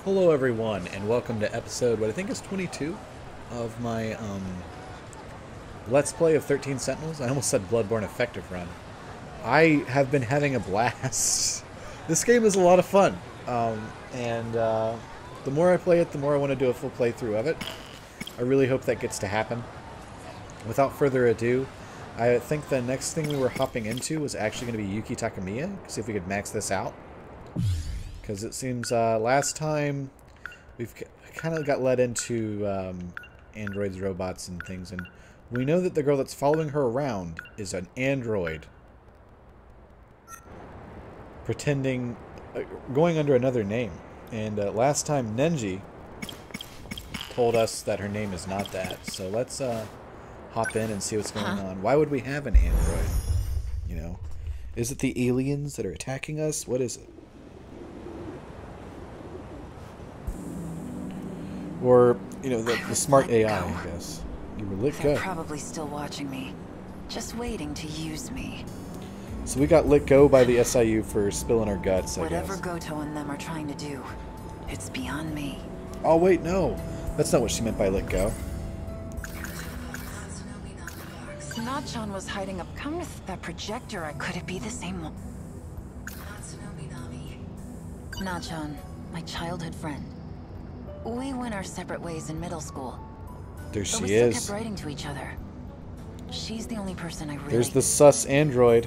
Hello everyone, and welcome to episode, what I think is 22 of my Let's Play of 13 Sentinels. I almost said Bloodborne Effective Run. I have been having a blast. This game is a lot of fun, the more I play it, the more I want to do a full playthrough of it. I really hope that gets to happen. Without further ado, I think the next thing we were hopping into was actually going to be Yuki Takamiya. See if we could max this out. Because it seems last time we've kind of got led into androids, robots, and things. And we know that the girl that's following her around is an android. Pretending, going under another name. And last time Nenji told us that her name is not that. So let's hop in and see what's going on. Why would we have an android? You know? Is it the aliens that are attacking us? What is it? Or, you know, the smart AI, I guess. You were let go. They're probably still watching me. Just waiting to use me. So we got let go by the SIU for spilling our guts, I guess. Whatever Goto and them are trying to do, it's beyond me. Oh, wait, no. That's not what she meant by let go. Nat-Chan was hiding up. Come with that projector. Could it be the same one? Nat-Chan, my childhood friend. We went our separate ways in middle school. There she but we still is. kept writing to each other. She's the only person I really... There's the sus android.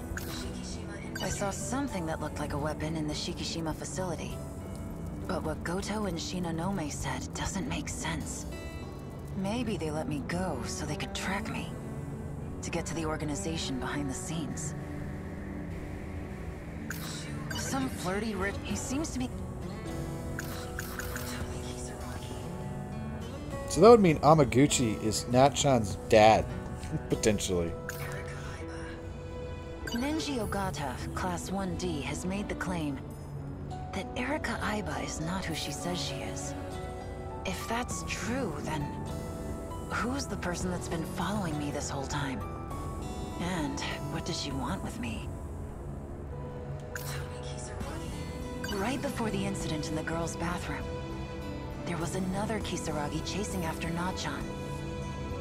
I saw something that looked like a weapon in the Shikishima facility. But what Goto and Shinonome said doesn't make sense. Maybe they let me go so they could track me. To get to the organization behind the scenes. Some flirty rich... He seems to be... So that would mean Amaguchi is Nat-Chan's dad, potentially. Nenji Ogata, Class 1D, has made the claim that Erika Aiba is not who she says she is. If that's true, then who's the person that's been following me this whole time? And what does she want with me? Right before the incident in the girls' bathroom, there was another Kisaragi chasing after Nat-Chan.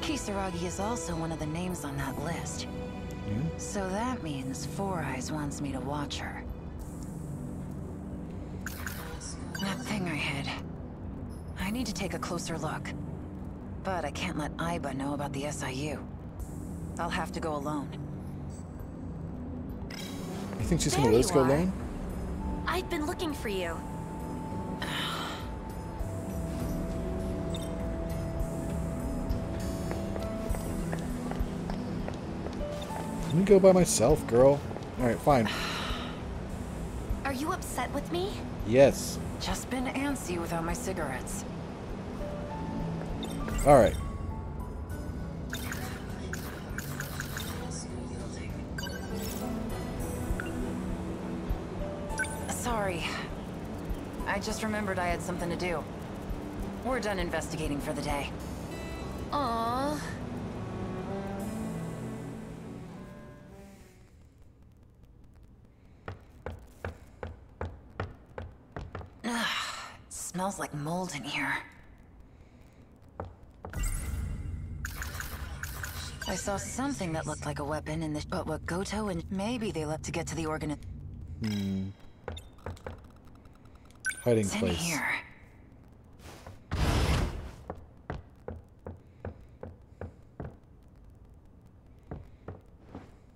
Kisaragi is also one of the names on that list. So that means Four Eyes wants me to watch her. That thing I hid. I need to take a closer look. But I can't let Aiba know about the SIU. I'll have to go alone. You think she's going to let us go alone? I've been looking for you. Let me go by myself, girl. Alright, fine. Are you upset with me? Yes. Just been antsy without my cigarettes. Alright. Sorry. I just remembered I had something to do. We're done investigating for the day. Aww. Smells like mold in here. I saw something that looked like a weapon in the... But what Goto and... Maybe they left to get to the organ... Hiding It's place. in here.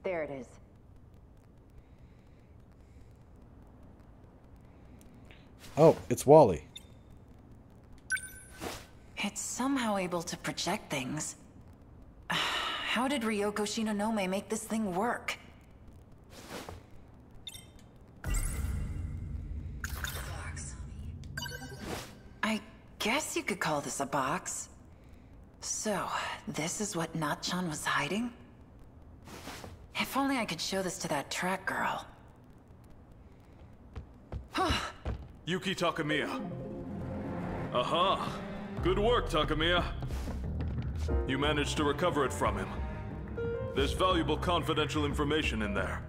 There it is. Oh, it's Wally. It's somehow able to project things. How did Ryoko Shinonome make this thing work? I guess you could call this a box. So, this is what Nat-Chan was hiding? If only I could show this to that track girl. Yuki Takamiya. Aha! Good work, Takamiya. You managed to recover it from him. There's valuable confidential information in there.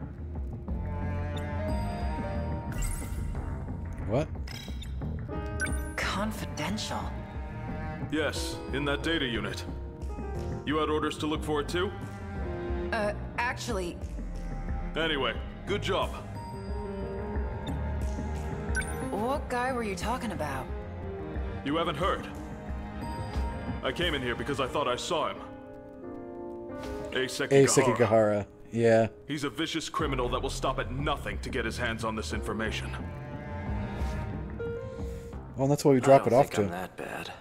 What? Confidential. Yes, in that data unit. You had orders to look for it too? Actually, Anyway, good job. what guy were you talking about? You haven't heard? I came in here because I thought I saw him. Sekigahara. Yeah. He's a vicious criminal that will stop at nothing to get his hands on this information. Well, that's why we drop it off to I'm him. that bad.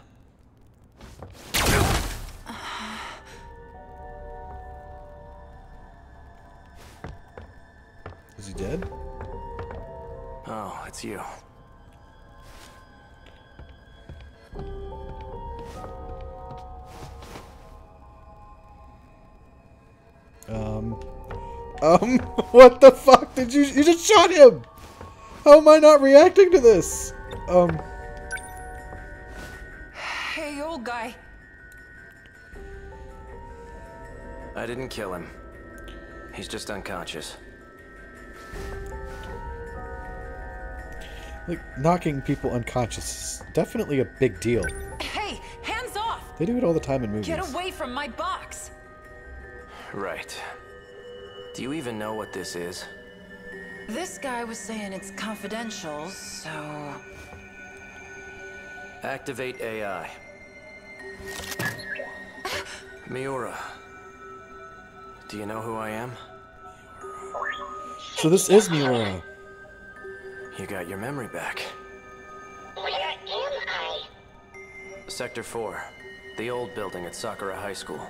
Is he dead? Oh, it's you. What the fuck did you just shot him? How am I not reacting to this? Hey, old guy. I didn't kill him. He's just unconscious. Like, knocking people unconscious is definitely a big deal. Hey, hands off! They do it all the time in movies. Get away from my box! Right. Do you even know what this is? This guy was saying it's confidential, so... Activate AI. Miura. Do you know who I am? So this is Miura. You got your memory back. Where am I? Sector 4. The old building at Sakura High School.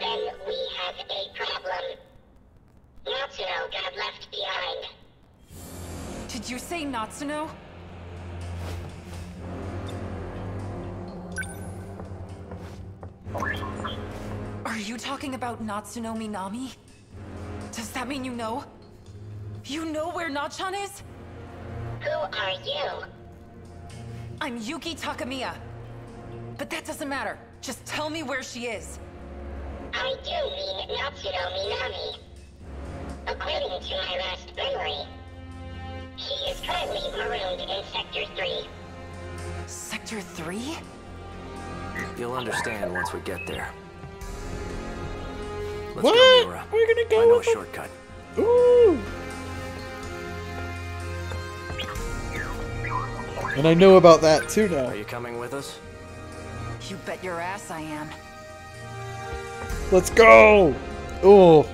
Then we have a problem. Natsuno got left behind. Did you say Natsuno? Are you talking about Natsuno Minami? Does that mean you know? You know where Nat-Chan is? Who are you? I'm Yuki Takamiya. But that doesn't matter. Just tell me where she is. I do mean Natsuno Minami. According to my last memory, she is currently marooned in Sector 3. Sector 3? You'll understand once we get there. Let's What? go, Miura. We're gonna go I know a with the- shortcut. Ooh! And I know about that too now. Are you coming with us? You bet your ass I am. Let's go! Oh.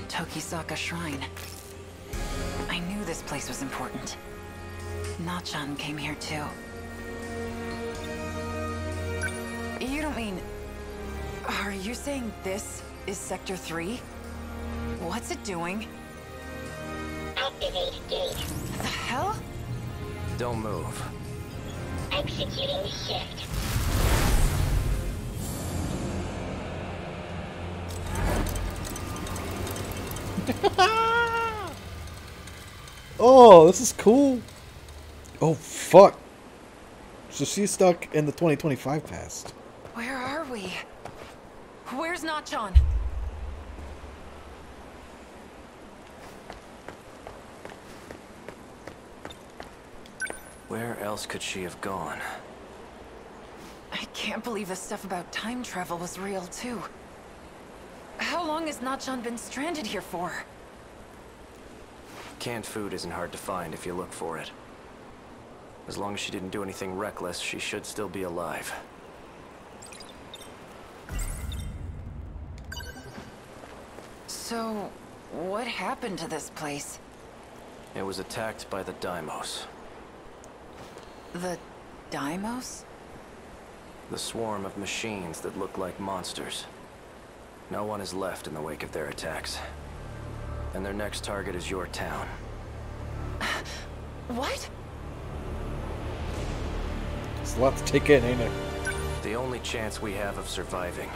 Tokisaka Shrine. I knew this place was important. Nat-Chan came here too. You don't mean... Are you saying this is Sector 3? What's it doing? Activate gate. The hell? Don't move. Executing shift. Oh, this is cool. Oh, fuck. So she's stuck in the 2025 past. Where are we? Where's Nat-Chan? Where else could she have gone? I can't believe the stuff about time travel was real too. How long has Nat-Chan been stranded here for? Canned food isn't hard to find if you look for it. As long as she didn't do anything reckless, she should still be alive. So, what happened to this place? It was attacked by the Daimos. The Daimos? The swarm of machines that look like monsters. No one is left in the wake of their attacks. And their next target is your town. What? It's a lot to take in, ain't it? The only chance we have of surviving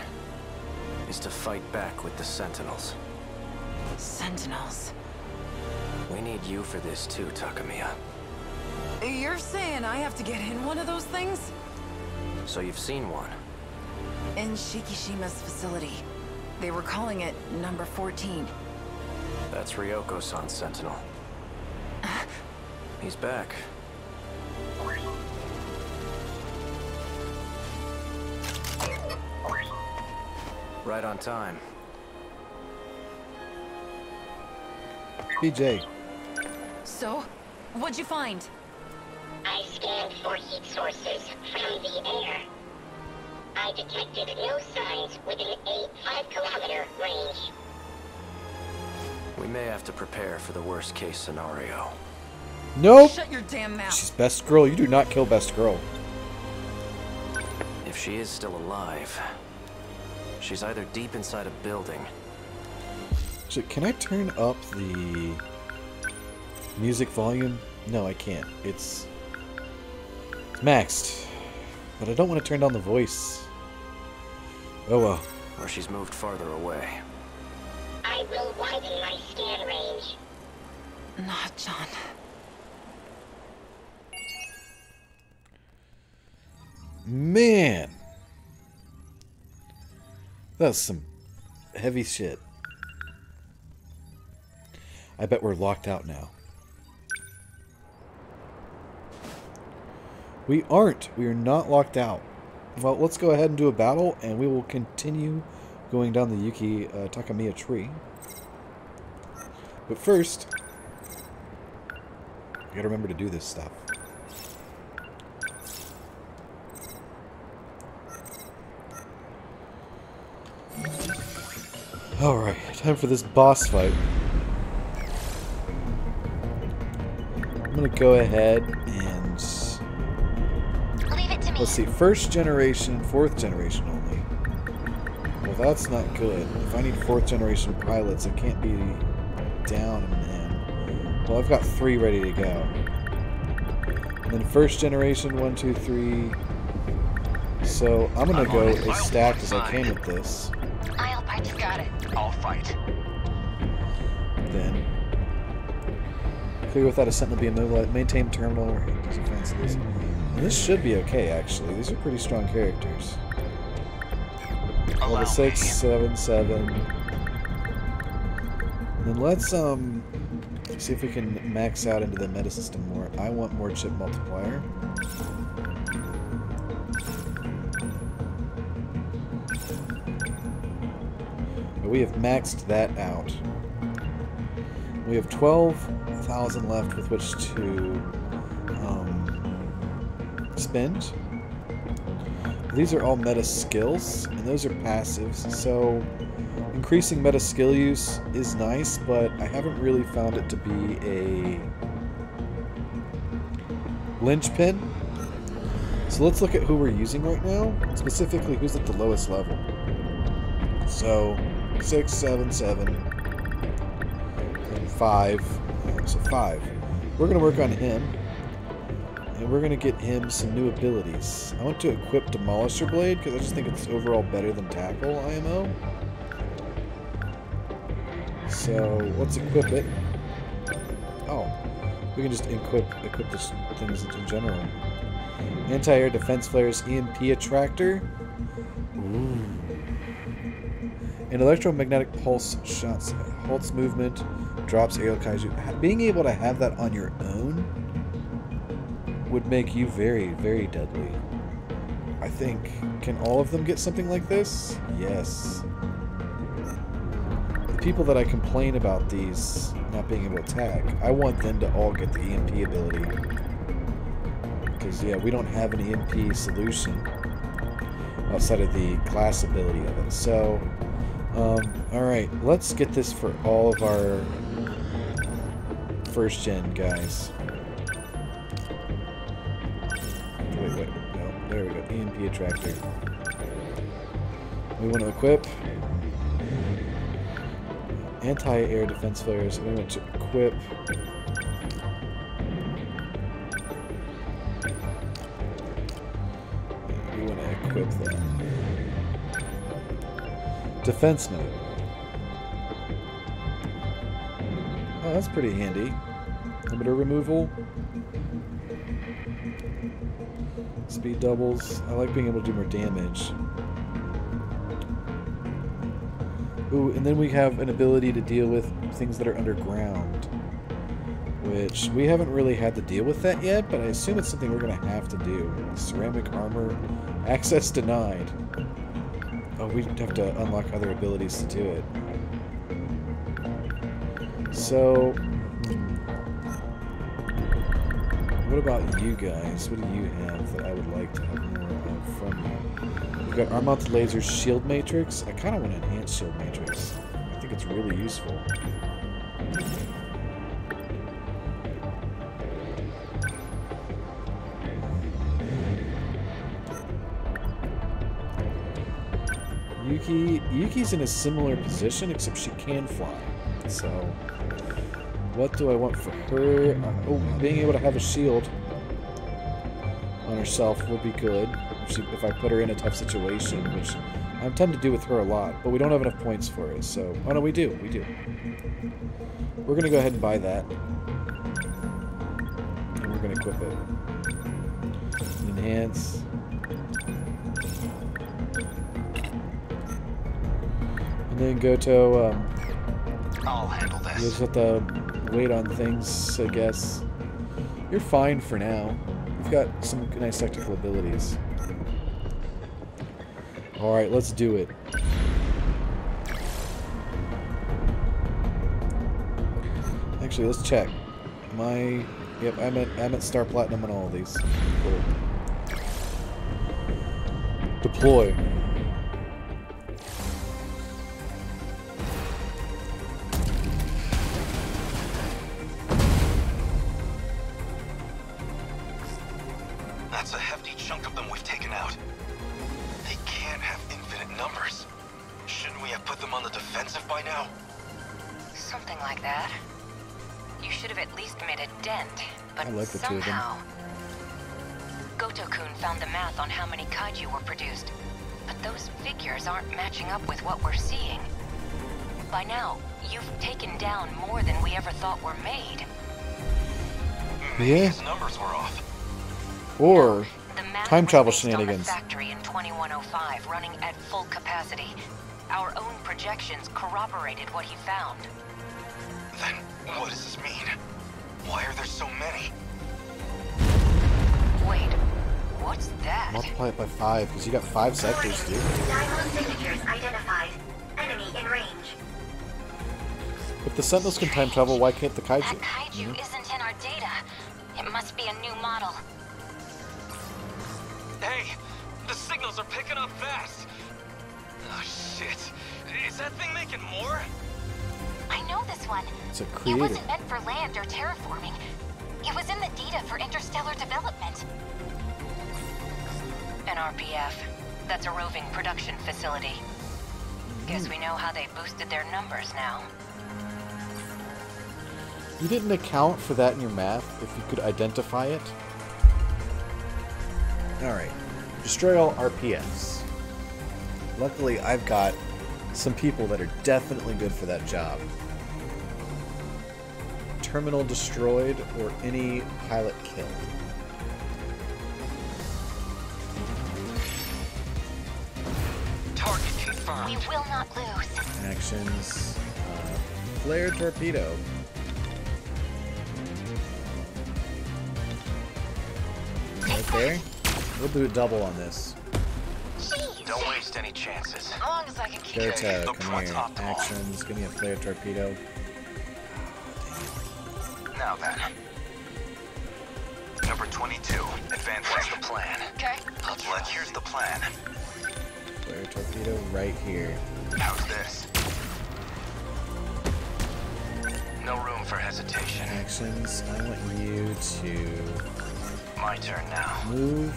is to fight back with the Sentinels. Sentinels. We need you for this too, Takamiya. You're saying I have to get in one of those things? So you've seen one. In Shikishima's facility. They were calling it number 14. That's Ryoko-san's Sentinel. He's back. Right on time. BJ. So, what'd you find? I scanned for heat sources from the air. I detected no signs within a 5-kilometer range. We may have to prepare for the worst case scenario. Nope. Shut your damn mouth. She's best girl. You do not kill best girl. If she is still alive, she's either deep inside a building. So can I turn up the music volume? No, I can't. It's maxed. But I don't want to turn down the voice. Oh well. Or she's moved farther away. I will widen my scan range. Nat-Chan. Man. That's some heavy shit. I bet we're locked out now. We aren't. We are not locked out. Well, let's go ahead and do a battle, and we will continue going down the Yuki Takamiya tree. But first, I gotta remember to do this stuff. Alright, time for this boss fight. I'm gonna go ahead and... Leave it to me. let's see, 1st generation, 4th generation only. Well, that's not good. If I need 4th generation pilots, I can't be down and... well, I've got 3 ready to go. And then 1st generation, 1, 2, 3... so I'm gonna go as stacked as I can with this. I'll fight. Got it. I'll fight. Then clear without a sentinel being immobilized. Maintain terminal or defenses. And this should be okay, actually. These are pretty strong characters. Level 6, 7, 7. And then let's see if we can max out into the meta system more. I want more chip multiplier. We have maxed that out. We have 12,000 left with which to spend. These are all meta skills, and those are passives, so increasing meta skill use is nice, but I haven't really found it to be a linchpin. So let's look at who we're using right now, specifically who's at the lowest level. So 6, 7, 7, and 5. So 5. We're going to work on him, and we're going to get him some new abilities. I want to equip Demolisher Blade because I just think it's overall better than Tackle IMO. So let's equip it. Oh, we can just equip this things in general. Anti-air defense flares, EMP attractor. Ooh. An electromagnetic pulse shots, halts movement, drops aerial kaiju. Being able to have that on your own would make you very, very deadly. I think. Can all of them get something like this? Yes. The people that I complain about these not being able to attack, I want them to all get the EMP ability. Because, yeah, we don't have an EMP solution outside of the class ability of it. So... alright, let's get this for all of our 1st gen guys. Wait, no, there we go, EMP attractor. We want to equip anti-air defense flares. We want to equip them. Defense mode. Oh, that's pretty handy. Limiter removal. Speed doubles. I like being able to do more damage. Ooh, and then we have an ability to deal with things that are underground. Which, we haven't really had to deal with that yet, but I assume it's something we're going to have to do. Ceramic armor, access denied. Oh, we have to unlock other abilities to do it. So, what about you guys? What do you have that I would like to have more of from you? We've got arm-mounted lasers, shield matrix. I kind of want to enhance shield matrix. I think it's really useful. Yuki's in a similar position, except she can fly. So, what do I want for her? Oh, being able to have a shield on herself would be good if I put her in a tough situation, which I tend to do with her a lot, but we don't have enough points for it, so... Oh no, we do. We're going to go ahead and buy that. And we're going to equip it. Enhance. And then Goto, I'll handle this. you just have to wait on things, I guess. You're fine for now. You've got some nice technical abilities. Alright, let's do it. Actually, let's check. Yep, I'm at Star Platinum on all of these. Cool. Deploy. That's a hefty chunk of them we've taken out. They can't have infinite numbers. Shouldn't we have put them on the defensive by now? Something like that. You should have at least made a dent, but I like the two of them. somehow... Goto-kun found the math on how many kaiju were produced, but those figures aren't matching up with what we're seeing. By now, you've taken down more than we ever thought were made. Maybe Yeah. his numbers were off. Or The math time was travel based on the shenanigans. factory in 2105 running at full capacity. Our own projections corroborated what he found. Then what does this mean? Why are there so many? Wait, what's that? Multiply it by 5, because you got 5 sectors, dude. Diamond signatures identified. Enemy in range. If the Sentinels can time travel, why can't the That kaiju? kaiju isn't in our data. It must be a new model. Hey, the signals are picking up fast. Oh shit. Is that thing making more? I know this one. It's a It creator. wasn't meant for land or terraforming. It was in the data for interstellar development. An RPF. That's a roving production facility. Guess we know how they boosted their numbers now. You didn't account for that in your math, if you could identify it. Alright. Destroy all RPFs. Luckily, I've got some people that are definitely good for that job. Terminal destroyed or any pilot killed. Target We confirmed. will not lose. Actions. Flare torpedo. Okay. We'll do a double on this. Jeez. Don't waste any chances. How long as I can keep Goto, the come front's here. optimal. Actions. Give me a flare torpedo. Now then. Number 22. Advance. What's the plan? Okay. Here's the plan. Flare torpedo right here. How's this? No room for hesitation. Actions. I want you to My turn now. move.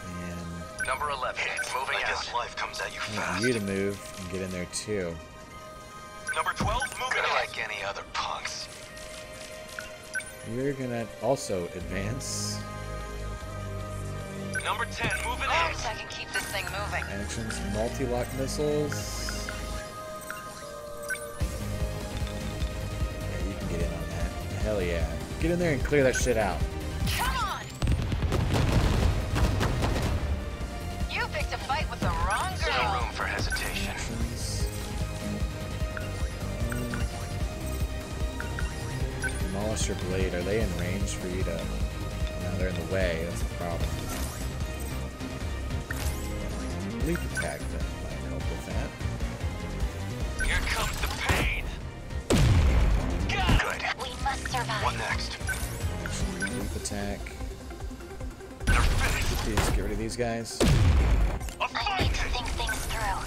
And Number 11. Moving out. I guess life comes at you I want fast. you to move and get in there too. Number 12. Moving out. Like any other punks. You're gonna also advance. Number 10. Moving As long in. as I can keep this thing moving. Actions. Multi-lock missiles. Yeah, you can get in on that. Hell yeah. Get in there and clear that shit out. Come on! You picked a fight with the wrong No girl. room for hesitation. hesitation. Actions. Demolish your blade. Are they in range for you to... No, they're in the way. That's the problem. Leap attack then might help with that. Here comes the pain. Good. We must survive. What next? Action, leap attack. They're finished. Please get rid of these guys. I need to think things through.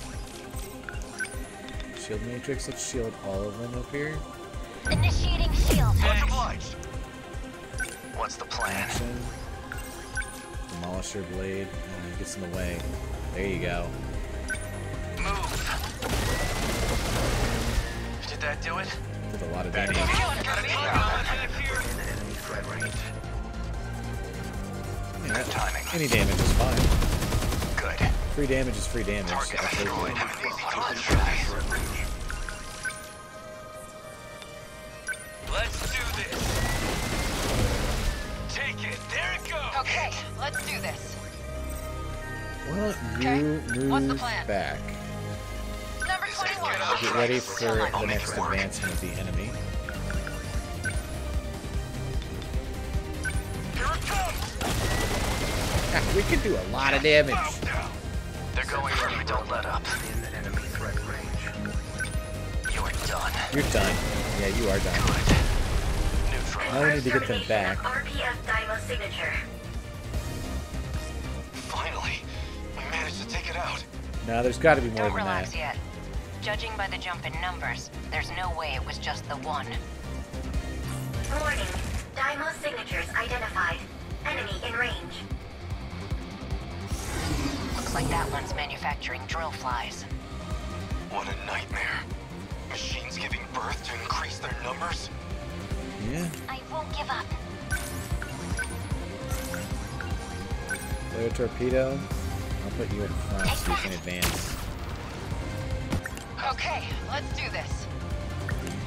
Shield matrix. Let's shield all of them up here. Initiating shield. Much obliged. What's the plan? Action. Demolish your blade. It gets in the way. There you go. Move. Did that do it? Did a lot of damage. Yeah, timing. any damage is fine. Good. Free damage is free damage. Target Absolutely. destroyed. Let's try. Let's do this. Take it. There it goes. Okay, let's do this. Why don't Okay, you what's the move plan? back? Number 21. Get ready for the next advancement of the enemy. Here it comes. We can do a lot of damage. They're going for you. Don't let up. In enemy threat range. You're done. You're done. Yeah, you are done. Good. Neutral. Now we need to get them back. RPF Dymo signature. Finally, we managed to take it out. No, there's got to be more Don't than relax that. yet. Judging by the jump in numbers, there's no way it was just the one. Warning. Dymo signatures identified. Enemy in range. Looks like that one's manufacturing drill flies. What a nightmare. Machines giving birth to increase their numbers? Yeah. I won't give up. Flare torpedo. I'll put you in front so you can advance. Okay, let's do this.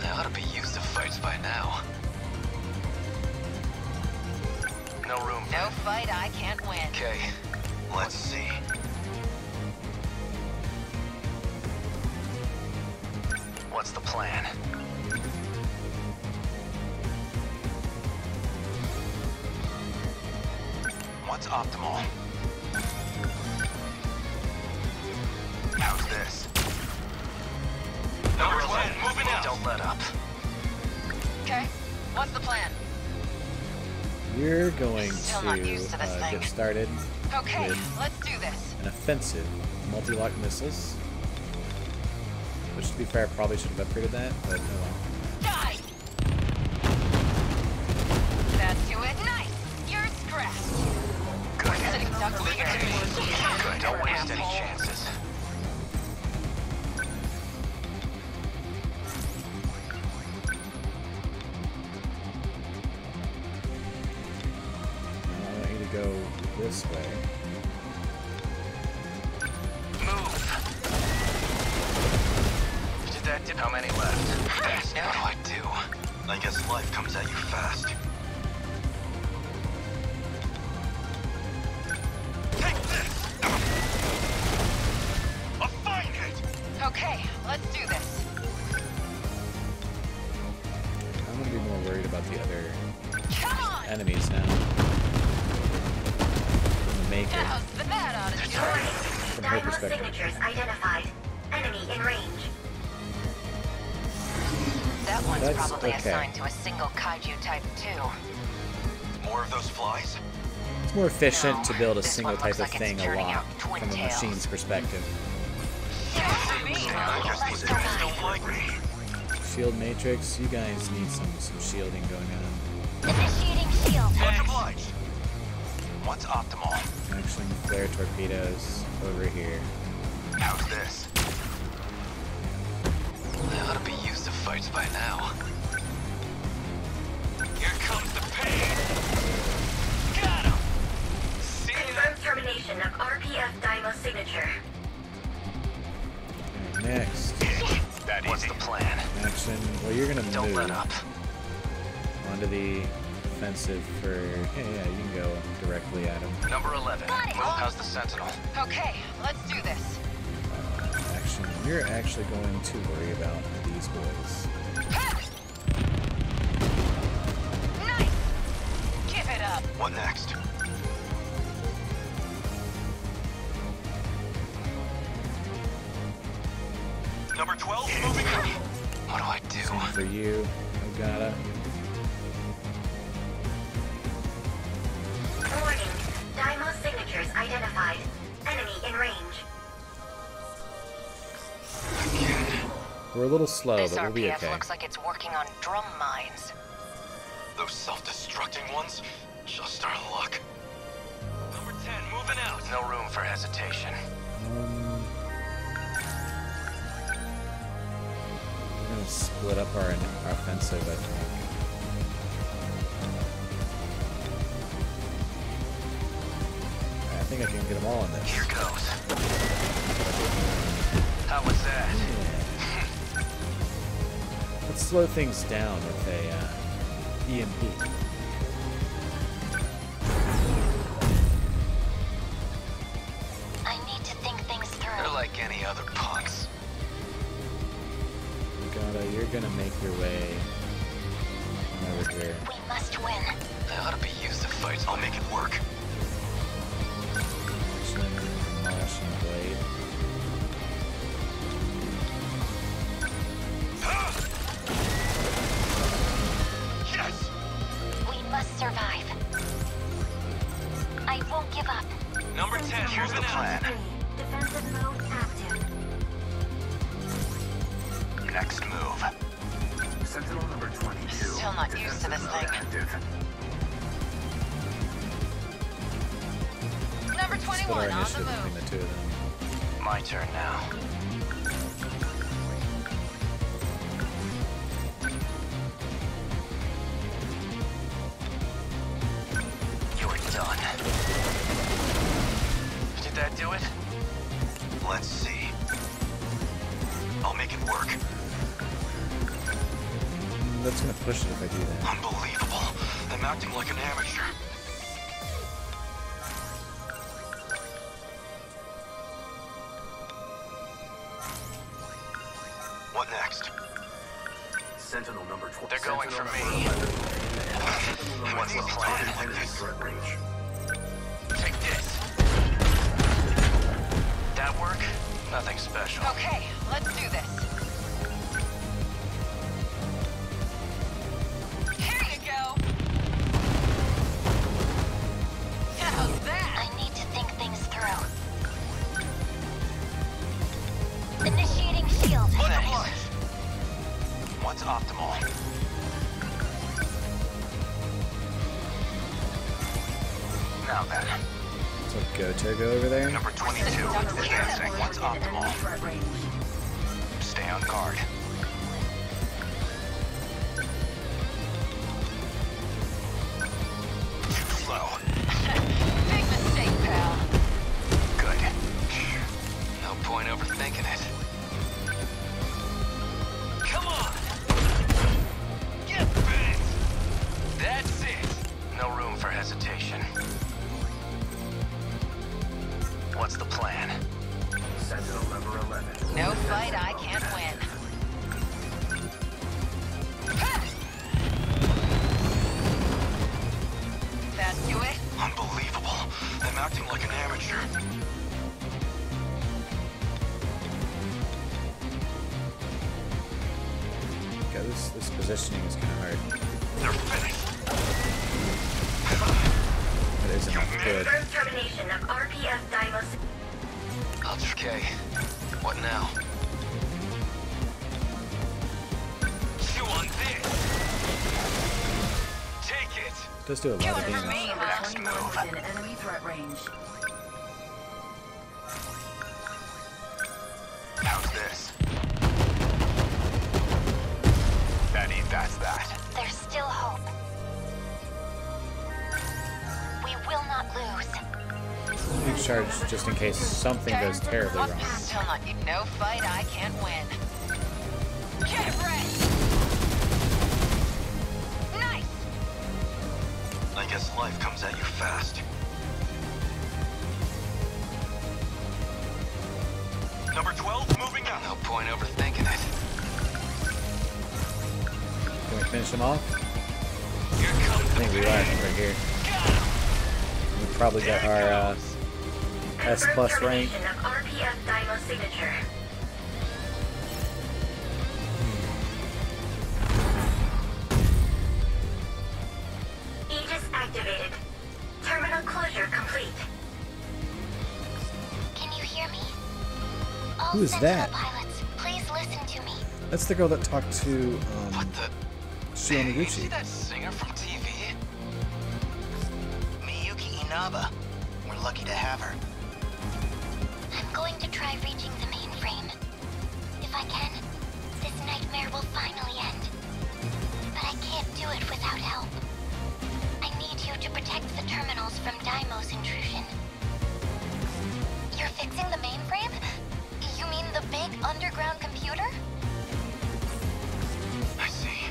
They ought to be used to fights by now. No room. No fight I can't win. Okay, let's see. What's the plan? What's optimal? How's this? Number 10, moving out. Don't let up. Okay, what's the plan? You're going Still not to used to this thing. get started Okay, with let's do this. an offensive multi-lock missiles. Which, to be fair, probably should have upgraded that, but oh well. Die! That's to it. Nice! You're scratched. Good. Sitting duck over here. Good. Don't waste any Asshole. chances. I want you to go this way. Move. Did that dip? How many left? Best. What do I do? I guess life comes at you fast. Take this! A fine hit! Okay, let's do this. I'm going to be more worried about the other Come on! enemies now. The Maker. How's that ought to do Warning. it? From her Dymo perspective. signatures identified. Enemy in range. That one's That's probably okay. assigned to a single kaiju type 2. More of those flies? It's more efficient No, to build a this single one type of looks like it's thing a turning lot out twin from a tails. machine's perspective. I guess these guys don't like me. Shield matrix, you guys need some shielding going on. Initiating shield. Much obliged. What's optimal? Actually, flare torpedoes over here. How's this? They ought to be used to fights by now. Here comes the pain! Got him! See ya! Confirmed termination of RPF Dymo signature. Next, What's the plan? action. Well, you're gonna Don't let move up. onto the offensive for. Yeah, you can go directly at him. Number 11. Got it. How's the Sentinel? Okay, let's do this. Nat-Chan, you're actually going to worry about these boys. Nice! Give it up! What next? Number 12, moving out. What do I do? Same for you, Ogata. Warning. Daimos signatures identified. Enemy in range. We're a little slow, This but we'll be RPF okay. looks like it's working on drum mines. Those self-destructing ones? Just our luck. Number 10, moving out. No room for hesitation. We're gonna split up our offensive, I think. I think I can get them all in this. Here goes. How was that? Let's slow things down with a EMP. I need to think things through. They're like any other punks. Ogata, you're gonna make your way on over here. We must win. They ought to be used to fights. I'll make it work. Demolishing blade. Yes! We must survive. I won't give up. Number 10, here's the plan. Defensive mode active. Next move. Sentinel number 22. Still not used to this thing. Active. Number Split 21 our on the initiative between move. the two of them. My turn now. You're done. Did that do it? Let's see. I'll make it work. That's gonna push it if I do that. Unbelievable. I'm acting like an amateur. What next? Sentinel number 12. They're going for me. What's the plan? Threat range. Take this. That work? Nothing special. Okay, let's do this. Here you go. How's that? I need to think things through. Initiating shield. Thanks. What's optimal? Now then, So Goto go over there. number 22. Advancing. What's Enemy optimal? threat range. Stay on guard. Too slow. Big mistake, pal. Good. No point overthinking it. Come on! Get bent! That's it! No room for hesitation. What's the plan? Sentinel number 11. No fight I can't win. That do it? Unbelievable. I'm acting like an amateur. Okay, this positioning is kind of hard. They're finished. That isn't good. Confirmed termination of RPF Daimos. Okay. What now? Chew on this. Take it. It does do a lot of Killing damage. me. Next 21 move. within enemy threat range. How's this? Betty, that's that. There's still hope. We will not lose. Big charge just in case something goes terribly wrong. Still not. No fight I can't win. Get ready. Nice. I guess life comes at you fast. Number 12, moving out. point overthinking it. Can we finish him off? Here I comes think we are right here. We probably got our S plus rank. Of RPF Dymo signature. Aegis activated. Terminal closure complete. Can you hear me? All Who is Sentinel that? pilots, please listen to me. That's the girl that talked to What the? Shio You see Noguchi. that singer from TV? Miyuki Inaba. We're lucky to have her. I'm going to try reaching the mainframe. If I can, this nightmare will finally end. But I can't do it without help. I need you to protect the terminals from Daimo's intrusion. You're fixing the mainframe? You mean the big underground computer? I see.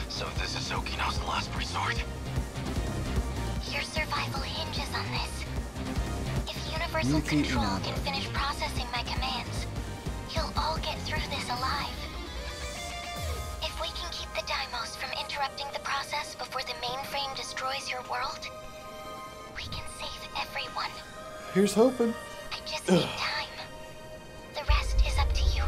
So this is Okino's last resort. Your survival hinges on this. If Universal Yuki Control Inaba. can finish processing my commands, you'll all get through this alive. If we can keep the Daimos from interrupting the process before the mainframe destroys your world, we can save everyone. Here's hoping. I just need time. The rest is up to you.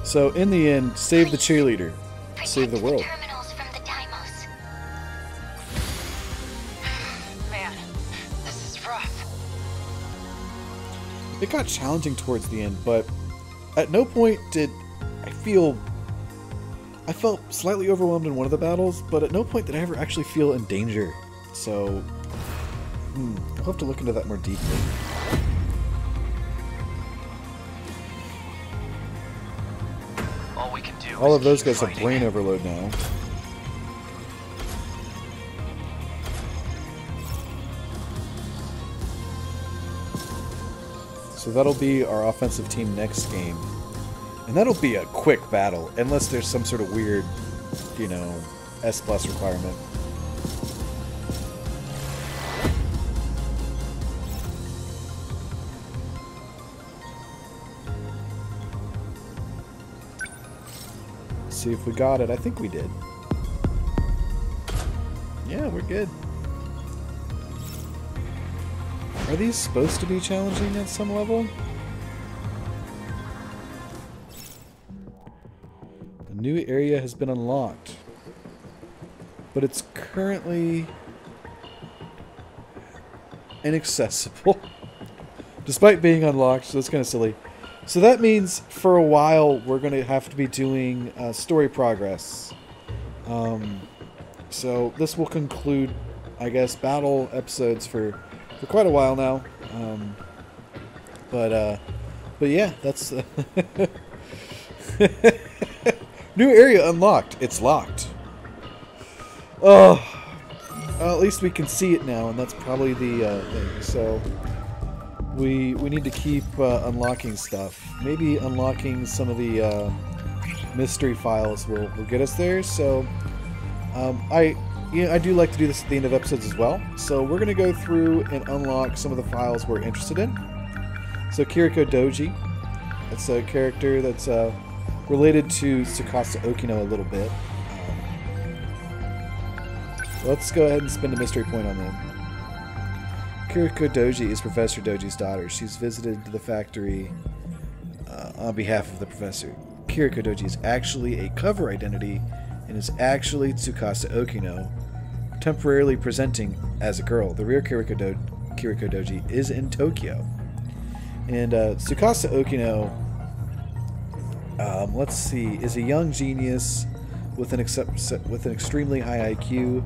So in the end, save the cheerleader. Protect Save the world. terminals from the Daimos. Man, this is rough. It got challenging towards the end, but at no point did I felt slightly overwhelmed in one of the battles, but at no point did I ever actually feel in danger. So, I'll have to look into that more deeply. All we can do All is of those keep guys have fighting. brain overload now. So that'll be our offensive team next game. And that'll be a quick battle, unless there's some sort of weird, S plus requirement. See if we got it. I think we did. Yeah, we're good. Are these supposed to be challenging at some level? A new area has been unlocked, but it's currently inaccessible despite being unlocked, so that's kind of silly. So that means for a while we're going to have to be doing story progress. So this will conclude, I guess, battle episodes for quite a while now. But yeah, that's new area unlocked. It's locked. Oh, well, at least we can see it now, and that's probably the thing. So we need to keep unlocking stuff. Maybe unlocking some of the mystery files will get us there. So I do like to do this at the end of episodes as well. So we're going to go through and unlock some of the files we're interested in. So Kiriko Doji, that's a character that's related to Tsukasa Okino a little bit. Let's go ahead and spend a mystery point on them. Kiriko Doji is Professor Doji's daughter. She's visited the factory on behalf of the professor. Kiriko Doji is actually a cover identity and is actually Tsukasa Okino, temporarily presenting as a girl. The real Kiriko Doji is in Tokyo. And Tsukasa Okino, let's see, is a young genius with an extremely high IQ.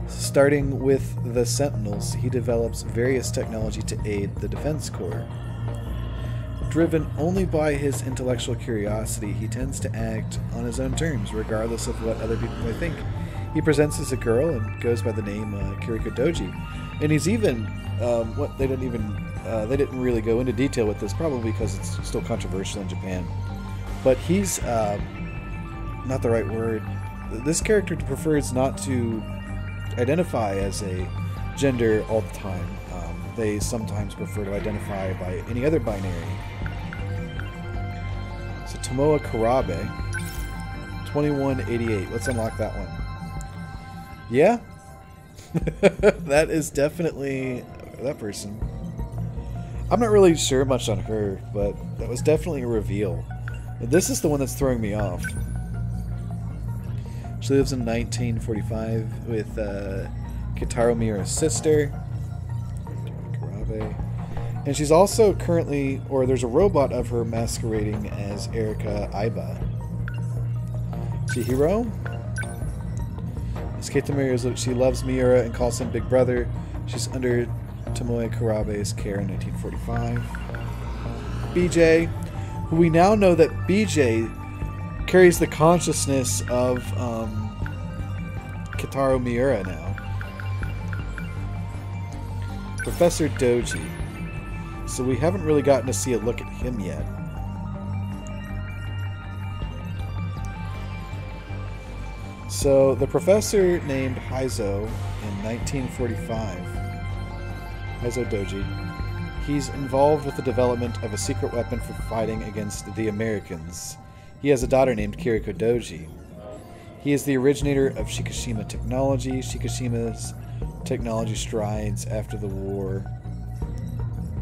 Starting with the Sentinels, he develops various technology to aid the Defense Corps. Driven only by his intellectual curiosity, he tends to act on his own terms, regardless of what other people may think. He presents as a girl and goes by the name Kiriko Doji. And he's even, they didn't really go into detail with this, probably because it's still controversial in Japan. But he's, not the right word. This character prefers not to identify as a gender all the time. They sometimes prefer to identify by any other binary. So Tomoe Karabe, 2188. Let's unlock that one. Yeah, that is definitely that person. I'm not really sure much on her, but that was definitely a reveal. This is the one that's throwing me off. She lives in 1945 with Kitaro Miura's sister, Karabe. And she's also currently, or there's a robot of her masquerading as Erika Aiba. Chihiro? Keita Miura, she loves Miura and calls him Big Brother. She's under Tomoe Karabe's care in 1945. BJ, who we now know that BJ carries the consciousness of Kitaro Miura now. Professor Doji. So we haven't really gotten to see a look at him yet. So the professor named Heizo in 1945, Heizo Doji, he's involved with the development of a secret weapon for fighting against the Americans. He has a daughter named Kiriko Doji. He is the originator of Shikishima technology. Shikishima's technology strides after the war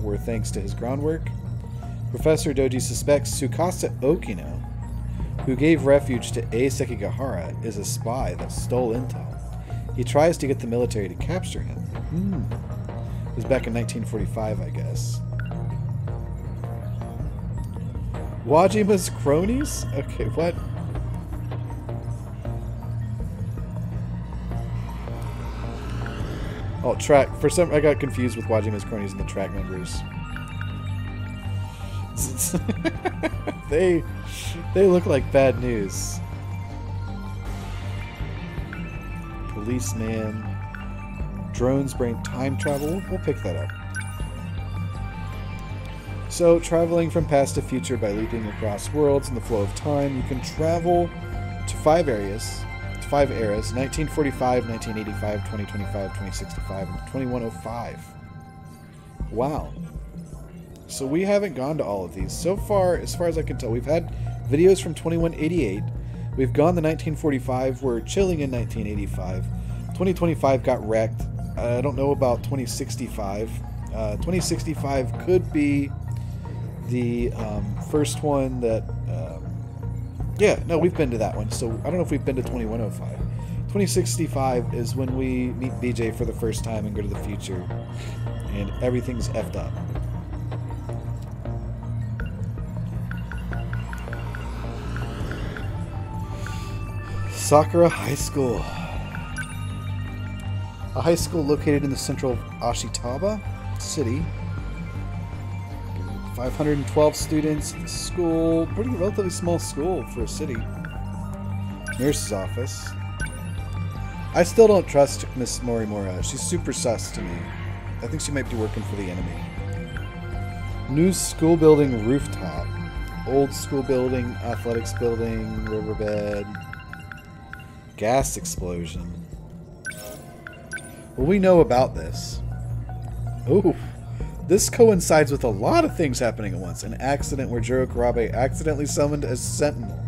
were thanks to his groundwork. Professor Doji suspects Tsukasa Okino, who gave refuge to Ei Sekigahara, is a spy that stole intel. He tries to get the military to capture him. It was back in 1945, I guess. Wajima's cronies? Okay, what? Oh, track. For some, I got confused with Wajima's cronies and the track members. They look like bad news. Policeman. Drones bring time travel. We'll pick that up. So, traveling from past to future by leaping across worlds in the flow of time, you can travel to 5 eras. 1945, 1985, 2025, 2065, and 2105. Wow. So we haven't gone to all of these. So far, as far as I can tell, we've had videos from 2188. We've gone to 1945. We're chilling in 1985. 2025 got wrecked. I don't know about 2065. 2065 could be the first one that... yeah, no, we've been to that one. So I don't know if we've been to 2105. 2065 is when we meet BJ for the first time and go to the future. And everything's effed up. Sakura High School. A high school located in the central Ashitaba city. 512 students at the school. Pretty relatively small school for a city. Nurse's office. I still don't trust Miss Morimura. She's super sus to me. I think she might be working for the enemy. New school building rooftop. Old school building, athletics building, riverbed. Gas explosion. Well, we know about this. Ooh. This coincides with a lot of things happening at once. An accident where Jiro Karabe accidentally summoned a Sentinel.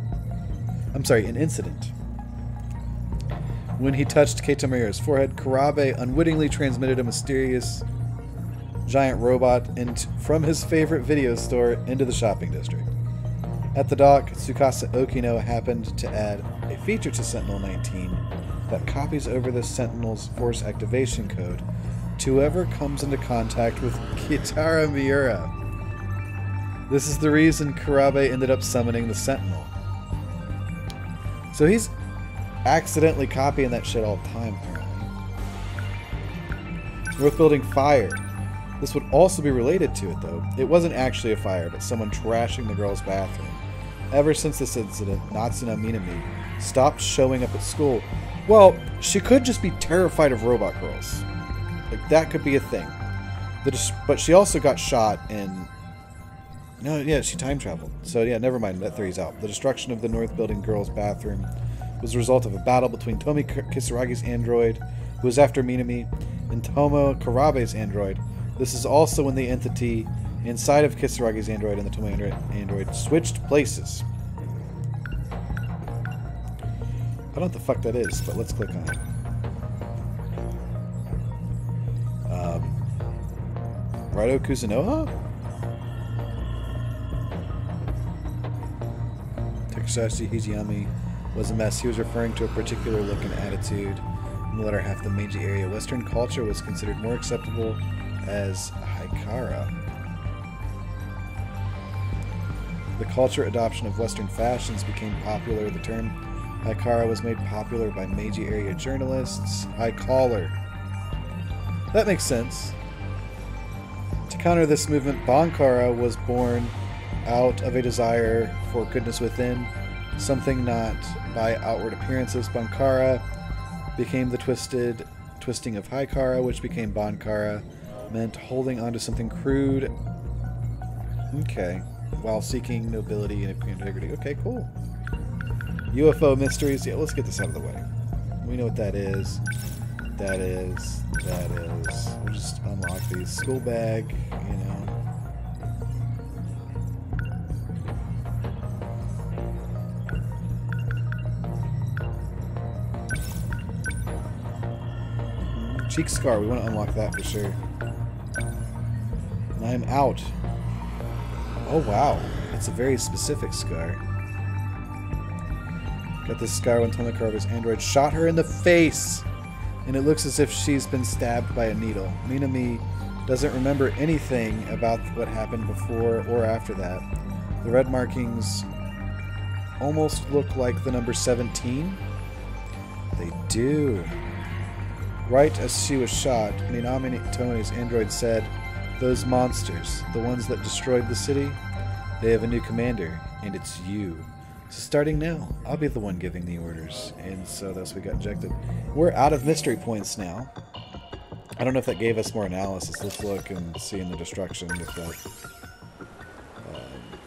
I'm sorry, an incident. When he touched Keita Miura's forehead, Karabe unwittingly transmitted a mysterious giant robot from his favorite video store into the shopping district. At the dock, Tsukasa Okino happened to add a feature to Sentinel 19 that copies over the Sentinel's force activation code to whoever comes into contact with Kitaro Miura. This is the reason Karabe ended up summoning the Sentinel. So he's accidentally copying that shit all the time, apparently. North Building fire. This would also be related to it, though. It wasn't actually a fire, but someone trashing the girls' bathroom. Ever since this incident, Natsuna Minami stopped showing up at school. Well, she could just be terrified of robot girls. Like, that could be a thing. But she also got shot and... No, yeah, she time traveled. So, yeah, never mind. That theory's out. The destruction of the North Building girls' bathroom was the result of a battle between Tomi Kisaragi's android, who was after Minami, and Tomo Karabe's android. This is also when the entity inside of Kisaragi's android and the Tomo android switched places. I don't know what the fuck that is, but let's click on it. Raido Kuzunoha? Takashi Hijiyami was a mess. He was referring to a particular look and attitude in the latter half of the Meiji area. Western culture was considered more acceptable as Haikara. The culture adoption of Western fashions became popular. The term Haikara was made popular by Meiji area journalists. High collar. That makes sense. To counter this movement, Bankara was born out of a desire for goodness within, something not by outward appearances. Bankara became the twisting of Haikara, which became Bankara, meant holding onto something crude. Okay. While seeking nobility and integrity. Okay, cool. UFO mysteries. Yeah, let's get this out of the way. We know what that is. That is. We'll just unlock these. School bag, you know. Cheek scar. We want to unlock that for sure. And I am out. Oh wow, that's a very specific scar. Got this scar when Tomokawa's android shot her in the face, and it looks as if she's been stabbed by a needle. Minami doesn't remember anything about what happened before or after that. The red markings almost look like the number 17. They do. Right as she was shot, Minami Tony's android said, "Those monsters, the ones that destroyed the city, they have a new commander, and it's you. So starting now, I'll be the one giving the orders." And so thus we got ejected. We're out of mystery points now. I don't know if that gave us more analysis. Let's look and see in the destruction if that...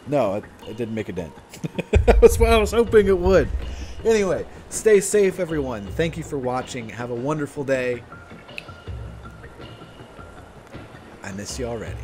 no, it didn't make a dent. That's what I was hoping it would. Anyway, stay safe, everyone. Thank you for watching. Have a wonderful day. I miss you already.